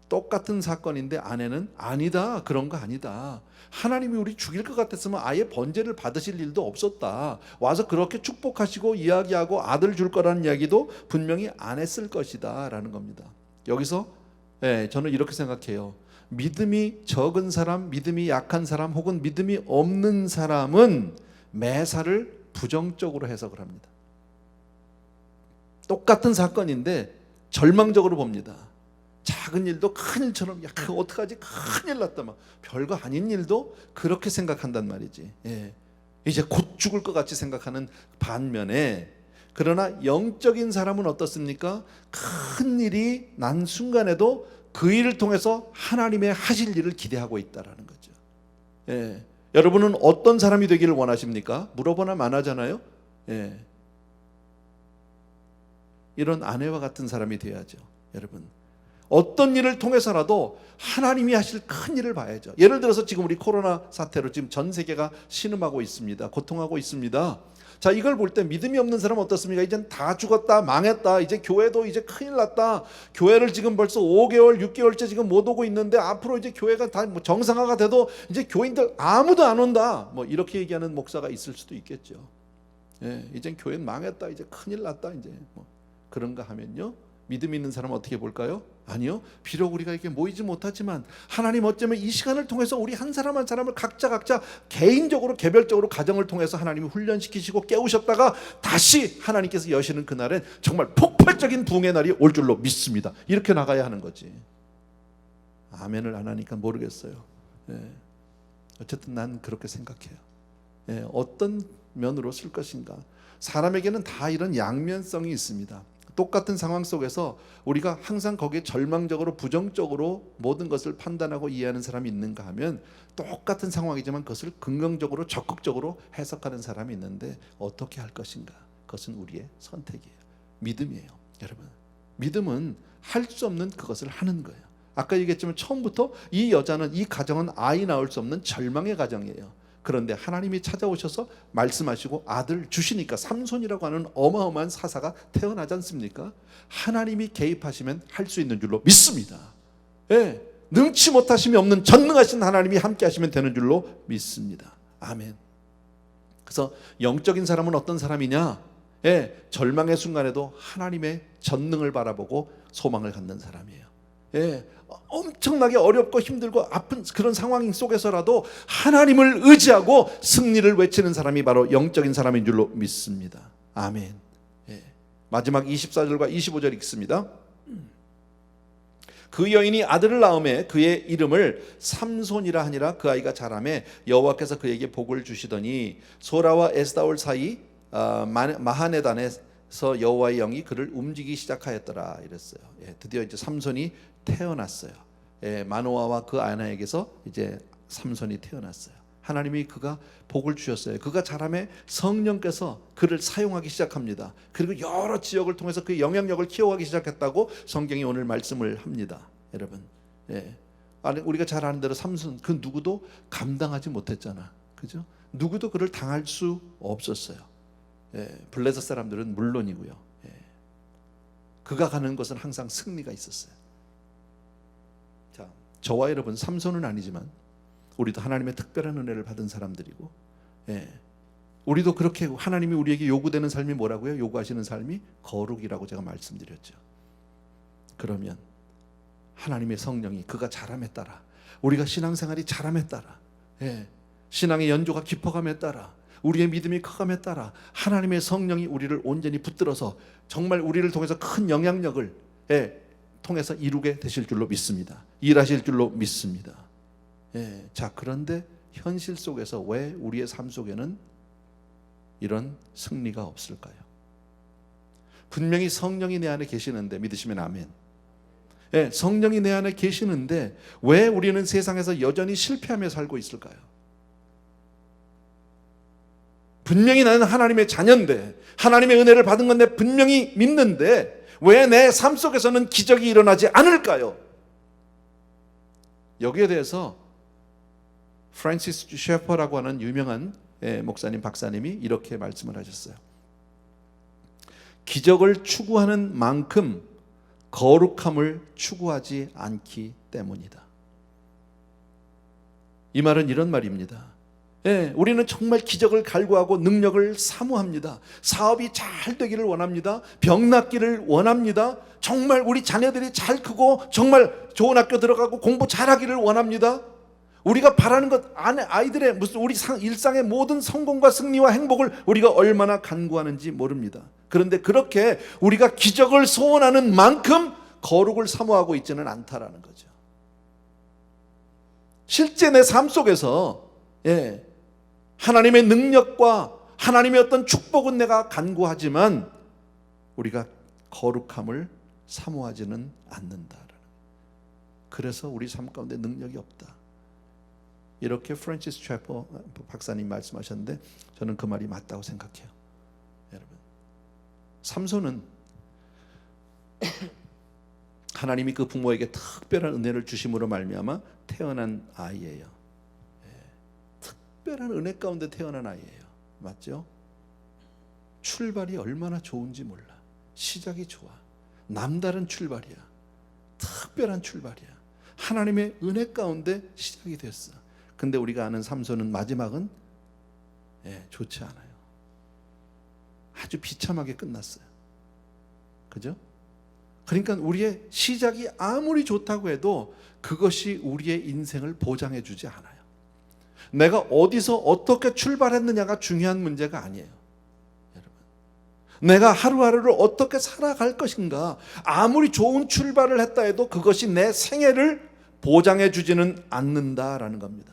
똑같은 사건인데 아내는 아니다, 그런 거 아니다. 하나님이 우리 죽일 것 같았으면 아예 번제를 받으실 일도 없었다. 와서 그렇게 축복하시고 이야기하고 아들 줄 거라는 이야기도 분명히 안 했을 것이다 라는 겁니다. 여기서 저는 이렇게 생각해요. 믿음이 적은 사람, 믿음이 약한 사람 혹은 믿음이 없는 사람은 매사를 부정적으로 해석을 합니다. 똑같은 사건인데 절망적으로 봅니다. 작은 일도 큰 일처럼 어떡하지? 큰일 났다. 막 별거 아닌 일도 그렇게 생각한단 말이지. 이제 곧 죽을 것 같이 생각하는 반면에 그러나 영적인 사람은 어떻습니까? 큰 일이 난 순간에도 그 일을 통해서 하나님의 하실 일을 기대하고 있다라는 거죠. 여러분은 어떤 사람이 되기를 원하십니까? 물어보나 안 하잖아요. 이런 아내와 같은 사람이 돼야죠. 여러분, 어떤 일을 통해서라도 하나님이 하실 큰 일을 봐야죠. 예를 들어서 지금 우리 코로나 사태로 지금 전 세계가 신음하고 있습니다. 고통하고 있습니다. 자, 이걸 볼 때 믿음이 없는 사람은 어떻습니까? 이젠 다 죽었다, 망했다, 이제 교회도 이제 큰일 났다. 교회를 지금 벌써 5개월, 6개월째 지금 못 오고 있는데 앞으로 이제 교회가 다 뭐 정상화가 돼도 이제 교인들 아무도 안 온다. 뭐 이렇게 얘기하는 목사가 있을 수도 있겠죠. 예, 이젠 교회는 망했다, 이제 큰일 났다, 이제 뭐 그런가 하면요. 믿음 있는 사람은 어떻게 볼까요? 아니요. 비록 우리가 이렇게 모이지 못하지만 하나님 어쩌면 이 시간을 통해서 우리 한 사람 한 사람을 각자 개인적으로 개별적으로 가정을 통해서 하나님이 훈련시키시고 깨우셨다가 다시 하나님께서 여시는 그날엔 정말 폭발적인 부흥의 날이 올 줄로 믿습니다. 이렇게 나가야 하는 거지. 아멘을 안 하니까 모르겠어요. 예. 어쨌든 난 그렇게 생각해요. 예. 어떤 면으로 쓸 것인가. 사람에게는 다 이런 양면성이 있습니다. 똑같은 상황 속에서 우리가 항상 거기에 절망적으로 부정적으로 모든 것을 판단하고 이해하는 사람이 있는가 하면 똑같은 상황이지만 그것을 긍정적으로 적극적으로 해석하는 사람이 있는데 어떻게 할 것인가? 그것은 우리의 선택이에요. 믿음이에요. 여러분, 믿음은 할 수 없는 그것을 하는 거예요. 아까 얘기했지만 처음부터 이 여자는, 이 가정은 아이 낳을 수 없는 절망의 가정이에요. 그런데 하나님이 찾아오셔서 말씀하시고 아들 주시니까 삼손이라고 하는 어마어마한 사사가 태어나지 않습니까? 하나님이 개입하시면 할 수 있는 줄로 믿습니다. 예, 능치 못하심이 없는 전능하신 하나님이 함께 하시면 되는 줄로 믿습니다. 아멘. 그래서 영적인 사람은 어떤 사람이냐? 예, 절망의 순간에도 하나님의 전능을 바라보고 소망을 갖는 사람이에요. 예, 엄청나게 어렵고 힘들고 아픈 그런 상황 속에서라도 하나님을 의지하고 승리를 외치는 사람이 바로 영적인 사람인 줄로 믿습니다. 아멘. 예. 마지막 24절과 25절 읽습니다. 그 여인이 아들을 낳음에 그의 이름을 삼손이라 하니라. 그 아이가 자라매 여호와께서 그에게 복을 주시더니 소라와 에스다올 사이 마하네단에서 여호와의 영이 그를 움직이기 시작하였더라. 이랬어요. 예, 드디어 이제 삼손이 태어났어요. 예, 마노아와 그 아내에게서 이제 삼손이 태어났어요. 하나님이 그가 복을 주셨어요. 그가 자라매 성령께서 그를 사용하기 시작합니다. 그리고 여러 지역을 통해서 그 영향력을 키워가기 시작했다고 성경이 오늘 말씀을 합니다. 여러분, 예, 우리가 잘 아는 대로 삼손 그 누구도 감당하지 못했잖아, 그죠? 누구도 그를 당할 수 없었어요. 예, 블레셋 사람들은 물론이고요. 예, 그가 가는 것은 항상 승리가 있었어요. 자, 저와 여러분 삼손은 아니지만 우리도 하나님의 특별한 은혜를 받은 사람들이고, 예, 우리도 그렇게 하나님이 우리에게 요구되는 삶이 뭐라고요? 요구하시는 삶이 거룩이라고 제가 말씀드렸죠. 그러면 하나님의 성령이 그가 자람에 따라, 우리가 신앙생활이 자람에 따라, 예, 신앙의 연조가 깊어감에 따라, 우리의 믿음이 커감에 따라 하나님의 성령이 우리를 온전히 붙들어서 정말 우리를 통해서 큰 영향력을, 예, 통해서 이루게 되실 줄로 믿습니다. 일하실 줄로 믿습니다. 예, 자, 그런데 현실 속에서 왜 우리의 삶 속에는 이런 승리가 없을까요? 분명히 성령이 내 안에 계시는데, 믿으시면 아멘. 예, 성령이 내 안에 계시는데 왜 우리는 세상에서 여전히 실패하며 살고 있을까요? 분명히 나는 하나님의 자녀인데, 하나님의 은혜를 받은 건데 분명히 믿는데 왜 내 삶 속에서는 기적이 일어나지 않을까요? 여기에 대해서 프란시스 셰퍼라고 하는 유명한 목사님, 박사님이 이렇게 말씀을 하셨어요. 기적을 추구하는 만큼 거룩함을 추구하지 않기 때문이다. 이 말은 이런 말입니다. 예, 우리는 정말 기적을 갈구하고 능력을 사모합니다. 사업이 잘 되기를 원합니다. 병 낫기를 원합니다. 정말 우리 자녀들이 잘 크고 정말 좋은 학교 들어가고 공부 잘하기를 원합니다. 우리가 바라는 것 안에 아이들의 무슨 우리 일상의 모든 성공과 승리와 행복을 우리가 얼마나 간구하는지 모릅니다. 그런데 그렇게 우리가 기적을 소원하는 만큼 거룩을 사모하고 있지는 않다라는 거죠. 실제 내 삶 속에서, 예, 하나님의 능력과 하나님의 어떤 축복은 내가 간구하지만 우리가 거룩함을 사모하지는 않는다. 그래서 우리 삶 가운데 능력이 없다. 이렇게 프란시스 셰퍼 박사님 말씀하셨는데 저는 그 말이 맞다고 생각해요. 여러분, 삼손은 하나님이 그 부모에게 특별한 은혜를 주심으로 말미암아 태어난 아이예요. 특별한 은혜 가운데 태어난 아이예요. 맞죠? 출발이 얼마나 좋은지 몰라. 시작이 좋아. 남다른 출발이야. 특별한 출발이야. 하나님의 은혜 가운데 시작이 됐어. 근데 우리가 아는 삼손은 마지막은 좋지 않아요. 아주 비참하게 끝났어요. 그죠? 그러니까 우리의 시작이 아무리 좋다고 해도 그것이 우리의 인생을 보장해 주지 않아요. 내가 어디서 어떻게 출발했느냐가 중요한 문제가 아니에요. 여러분, 내가 하루하루를 어떻게 살아갈 것인가, 아무리 좋은 출발을 했다 해도 그것이 내 생애를 보장해 주지는 않는다라는 겁니다.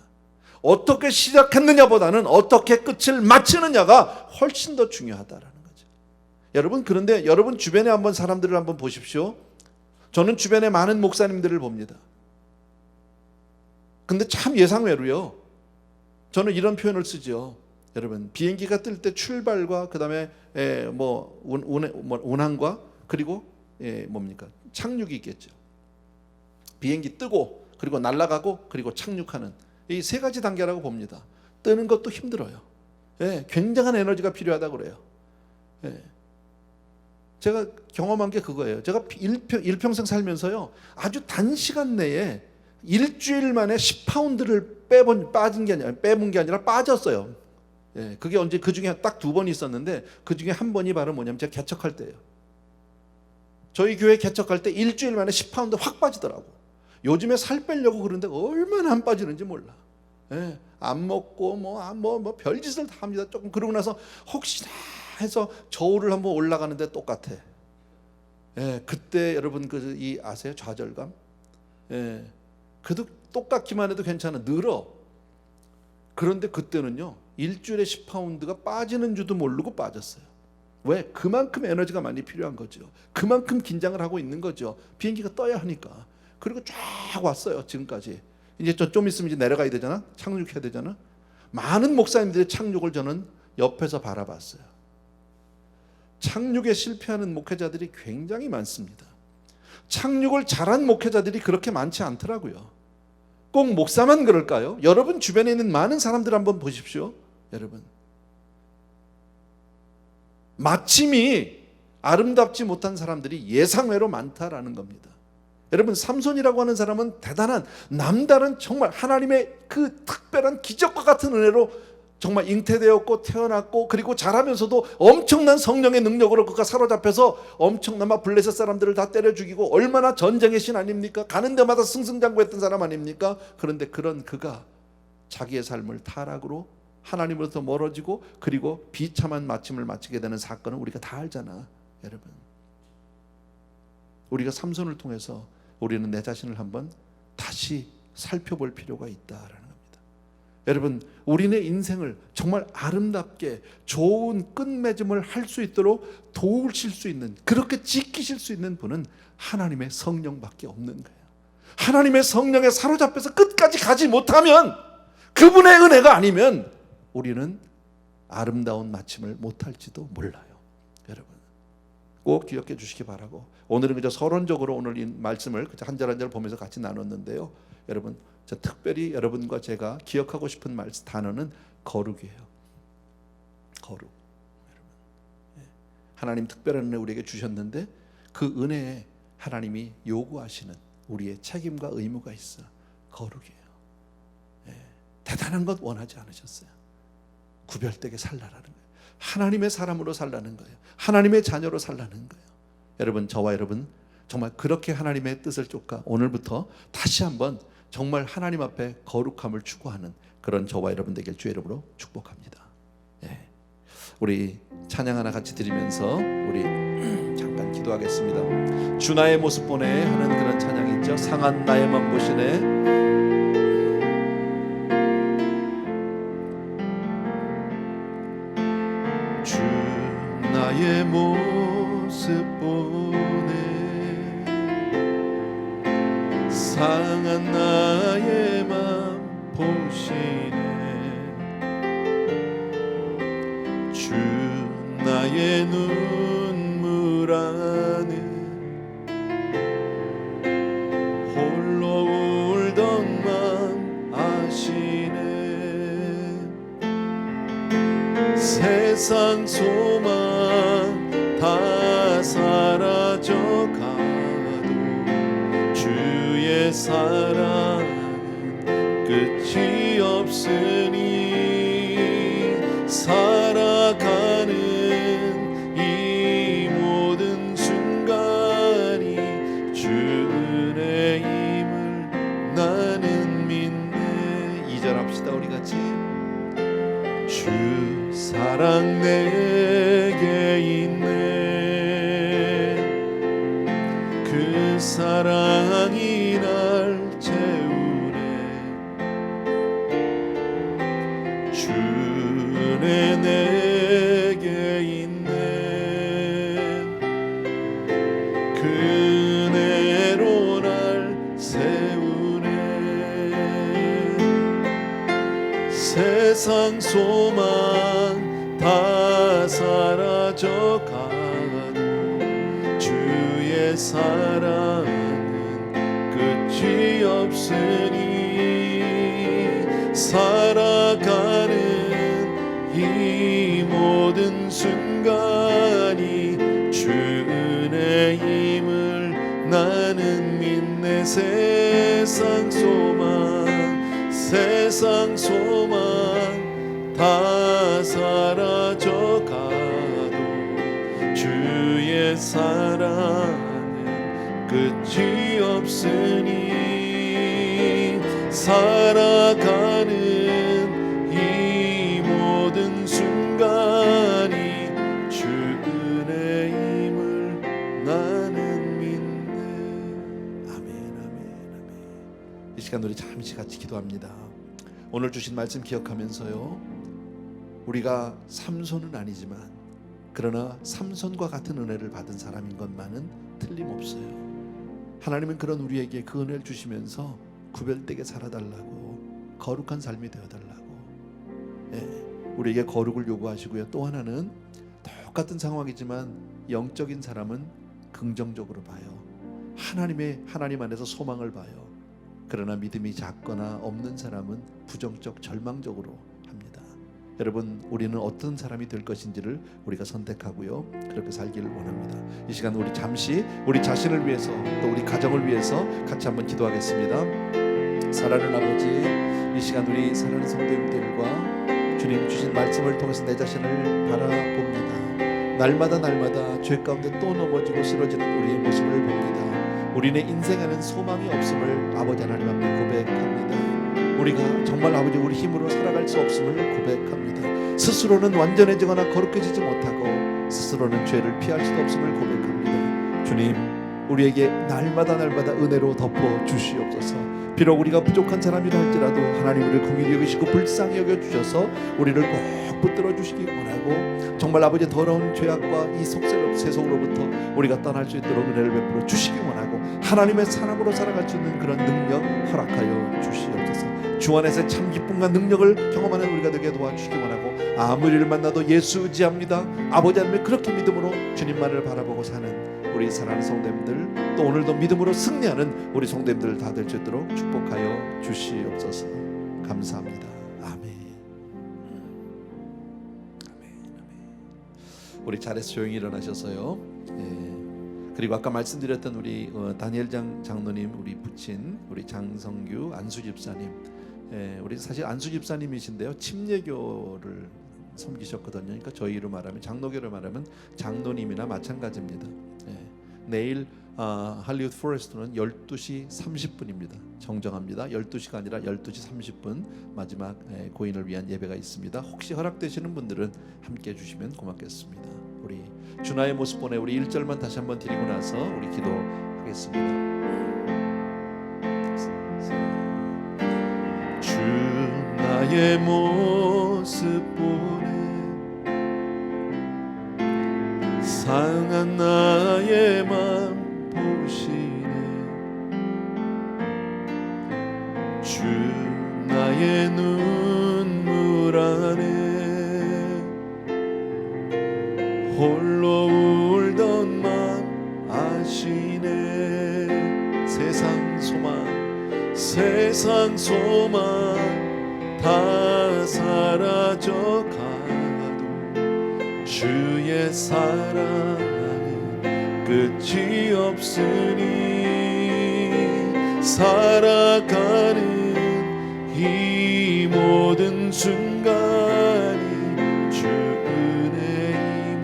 어떻게 시작했느냐보다는 어떻게 끝을 마치느냐가 훨씬 더 중요하다라는 거죠. 여러분, 그런데 여러분 주변에 한번 사람들을 한번 보십시오. 저는 주변에 많은 목사님들을 봅니다. 근데 참 예상외로요. 저는 이런 표현을 쓰죠. 여러분, 비행기가 뜰 때 출발과 그다음에 운항과 그리고 뭡니까? 착륙이 있겠죠. 비행기 뜨고 그리고 날아가고 그리고 착륙하는 이 세 가지 단계라고 봅니다. 뜨는 것도 힘들어요. 굉장한 에너지가 필요하다고 그래요. 제가 경험한 게 그거예요. 제가 일평생 살면서요, 아주 단시간 내에 일주일 만에 10파운드를 빼본 게 아니라 빠졌어요. 그게 언제, 그 중에 딱 2번 있었는데 그 중에 한 번이 바로 뭐냐면 제가 개척할 때예요. 저희 교회 개척할 때 일주일 만에 10파운드 확 빠지더라고. 요즘에 살 빼려고 그러는데 얼마나 안 빠지는지 몰라. 안 먹고 뭐 별짓을 다 합니다. 조금 그러고 나서 혹시나 해서 저울을 한번 올라가는데 똑같아. 그때 여러분 이 아세요? 좌절감. 그래도 똑같기만 해도 괜찮아. 늘어. 그런데 그때는요, 일주일에 10파운드가 빠지는 줄도 모르고 빠졌어요. 왜? 그만큼 에너지가 많이 필요한 거죠. 그만큼 긴장을 하고 있는 거죠. 비행기가 떠야 하니까. 그리고 쫙 왔어요. 지금까지. 이제 좀 있으면 이제 내려가야 되잖아. 착륙해야 되잖아. 많은 목사님들의 착륙을 저는 옆에서 바라봤어요. 착륙에 실패하는 목회자들이 굉장히 많습니다. 착륙을 잘한 목회자들이 그렇게 많지 않더라고요. 꼭 목사만 그럴까요? 여러분 주변에 있는 많은 사람들 한번 보십시오. 여러분, 마침이 아름답지 못한 사람들이 예상외로 많다라는 겁니다. 여러분, 삼손이라고 하는 사람은 대단한 남다른 정말 하나님의 그 특별한 기적과 같은 은혜로 정말 잉태되었고 태어났고, 그리고 자라면서도 엄청난 성령의 능력으로 그가 사로잡혀서 엄청난 블레셋 사람들을 다 때려 죽이고, 얼마나 전쟁의 신 아닙니까? 가는 데마다 승승장구했던 사람 아닙니까? 그런데 그런 그가 자기의 삶을 타락으로 하나님으로부터 멀어지고 그리고 비참한 마침을 맞추게 되는 사건은 우리가 다 알잖아. 여러분, 우리가 삼손을 통해서 우리는 내 자신을 한번 다시 살펴볼 필요가 있다라는 겁니다. 여러분, 우리네 인생을 정말 아름답게 좋은 끝맺음을 할 수 있도록 도우실 수 있는, 그렇게 지키실 수 있는 분은 하나님의 성령밖에 없는 거예요. 하나님의 성령에 사로잡혀서 끝까지 가지 못하면, 그분의 은혜가 아니면 우리는 아름다운 마침을 못할지도 몰라요. 여러분, 꼭 기억해 주시기 바라고, 오늘은 그저 서론적으로 오늘 이 말씀을 한 절 한 절 보면서 같이 나눴는데요. 여러분, 저 특별히 여러분과 제가 기억하고 싶은 단어는 거룩이에요. 거룩. 여러분, 하나님 특별한 은혜 우리에게 주셨는데 그 은혜에 하나님이 요구하시는 우리의 책임과 의무가 있어. 거룩이에요. 대단한 것 원하지 않으셨어요. 구별되게 살라라는 거예요. 하나님의 사람으로 살라는 거예요. 하나님의 자녀로 살라는 거예요. 여러분, 저와 여러분 정말 그렇게 하나님의 뜻을 쫓아 오늘부터 다시 한번 정말 하나님 앞에 거룩함을 추구하는 그런 저와 여러분 되길 주의 이름으로 축복합니다. 우리 찬양 하나 같이 드리면서 우리 잠깐 기도하겠습니다. 주 나의 모습 보네 하는 그런 찬양이 있죠. 상한 나의 맘 보시네. 주 나의 모습 보네 상한 나의 맘 보시네 주 나의 눈물 안에 세상 소망 다 사라져 가도 주의 사랑은 끝이 없으니 살아가는 이 모든 순간이 주 은혜임을 나는 믿네. 2절 합시다. 우리 같이. 주 사랑 내게 있네. 그 사랑이 날 채우네. 주 은혜 내게 있네. 그 은혜로 날 세우네. 세상 소망 다 사라져 가도 주의 사랑은 끝이 없으니 살아가는 이 모든 순간이 주 은혜임을 나는 믿네. 세상 소망 다 사라져 가도 주의 사랑은 끝이 없으니 살아가는 이 모든 순간이 주 은혜임을 나는 믿네. 아멘, 아멘, 아멘. 이 시간 우리 잠시 같이 기도합니다. 오늘 주신 말씀 기억하면서요, 우리가 삼손은 아니지만 그러나 삼손과 같은 은혜를 받은 사람인 것만은 틀림없어요. 하나님은 그런 우리에게 그 은혜를 주시면서 구별되게 살아달라고, 거룩한 삶이 되어달라고, 우리에게 거룩을 요구하시고요. 또 하나는 똑같은 상황이지만 영적인 사람은 긍정적으로 봐요. 하나님 안에서 소망을 봐요. 그러나 믿음이 작거나 없는 사람은 부정적, 절망적으로 합니다. 여러분, 우리는 어떤 사람이 될 것인지를 우리가 선택하고요, 그렇게 살기를 원합니다. 이 시간 우리 잠시 우리 자신을 위해서 또 우리 가정을 위해서 같이 한번 기도하겠습니다. 사랑하는 아버지, 이 시간 우리 사랑하는 성도님들과 주님 주신 말씀을 통해서 내 자신을 바라봅니다. 날마다 죄 가운데 또 넘어지고 쓰러지는 우리의 모습을 봅니다. 우리의 인생에는 소망이 없음을 아버지 하나님 앞에 고백합니다. 우리가 정말 아버지 우리 힘으로 살아갈 수 없음을 고백합니다. 스스로는 완전해지거나 거룩해지지 못하고 스스로는 죄를 피할 수도 없음을 고백합니다. 주님, 우리에게 날마다 은혜로 덮어 주시옵소서. 비록 우리가 부족한 사람이라 할지라도 하나님 우리를 긍휼히 여기시고 불쌍히 여겨주셔서 우리를 꼭 붙들어 주시기 원하고, 정말 아버지 더러운 죄악과 이 세속으로부터 우리가 떠날 수 있도록 은혜를 베풀어 주시기 원하고, 하나님의 사람으로 살아갈 수 있는 그런 능력 허락하여 주시옵소서. 주 안에서 참 기쁨과 능력을 경험하는 우리가 되게 도와주시기 원하고, 아무리 를 만나도 예수 의지합니다. 아버지 하나님의 그렇게 믿음으로 주님만을 바라보고 사는 우리 사랑하는 성도님들, 또 오늘도 믿음으로 승리하는 우리 성도님들 다 될 수 있도록 축복하여 주시옵소서. 감사합니다. 아멘. 우리 잘해서 조용히 일어나셔서요. 그리고 아까 말씀드렸던 우리 다니엘 장로님, 우리 부친 우리 장성규 안수 집사님, 우리 사실 안수 집사님이신데요, 침례교를 섬기셨거든요. 그러니까 저희로 말하면, 장로교로 말하면 장로님이나 마찬가지입니다. 내일 할리우드 포레스트는 12시 30분입니다. 정정합니다. 12시가 아니라 12시 30분 마지막 고인을 위한 예배가 있습니다. 혹시 허락되시는 분들은 함께 해주시면 고맙겠습니다. 우리 주나의 모습 보내 우리 1절만 다시 한번 드리고 나서 우리 기도하겠습니다. 주 나의 모습 보내 상한 나의 맘 보시네. 주 나의 눈물 안에 홀로 울던 맘 아시네. 세상 소망 다 사라져 가도 주의 사랑은 끝이 없으니 살아가는 이 모든 순간이 주 은혜임을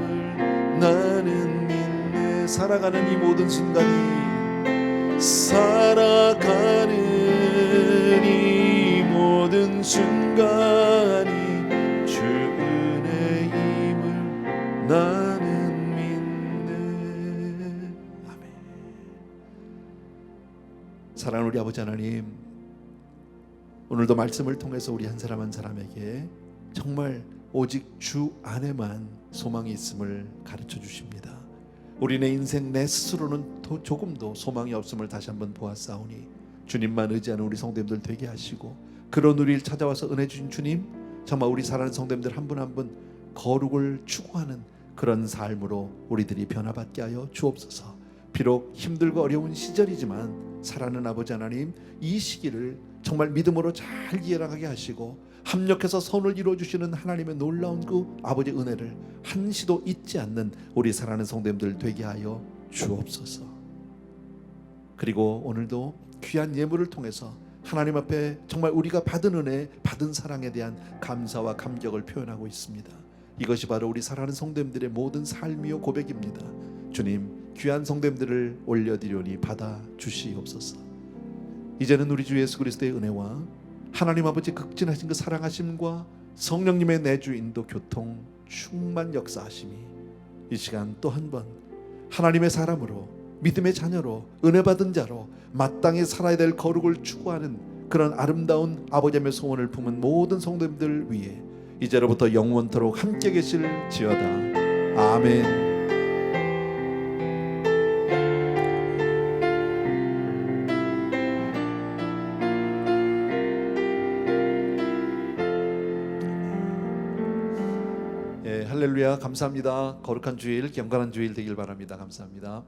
나는 믿네. 살아가는 이 모든 순간이, 살아가는 이 모든 순간이 주 은혜임을 나는 믿네. 아멘. 사랑하는 우리 아버지 하나님, 오늘도 말씀을 통해서 우리 한 사람 한 사람에게 정말 오직 주 안에만 소망이 있음을 가르쳐 주십니다. 우리네 인생 내 스스로는 조금도 소망이 없음을 다시 한번 보았사오니 주님만 의지하는 우리 성도님들 되게 하시고, 그런 우리를 찾아와서 은혜 주신 주님, 정말 우리 사랑하는 성도님들 한 분 한 분 거룩을 추구하는 그런 삶으로 우리들이 변화받게 하여 주옵소서. 비록 힘들고 어려운 시절이지만 사랑하는 아버지 하나님, 이 시기를 정말 믿음으로 잘 이해나가게 하시고 합력해서 선을 이루어주시는 하나님의 놀라운 그 아버지 은혜를 한시도 잊지 않는 우리 사랑하는 성도님들 되게 하여 주옵소서. 그리고 오늘도 귀한 예물을 통해서 하나님 앞에 정말 우리가 받은 은혜, 받은 사랑에 대한 감사와 감격을 표현하고 있습니다. 이것이 바로 우리 사랑하는 성도님들의 모든 삶이요 고백입니다. 주님, 귀한 성도님들을 올려드리오니 받아 주시옵소서. 이제는 우리 주 예수 그리스도의 은혜와 하나님 아버지 극진하신 그 사랑하심과 성령님의 내주 인도 교통 충만 역사하심이 이 시간 또 한 번 하나님의 사람으로, 믿음의 자녀로, 은혜받은 자로 마땅히 살아야 될 거룩을 추구하는 그런 아름다운 아버지의 소원을 품은 모든 성도님들 위해 이제로부터 영원토록 함께 계실지어다. 아멘. 할렐루야. 감사합니다. 거룩한 주일, 경건한 주일 되길 바랍니다. 감사합니다.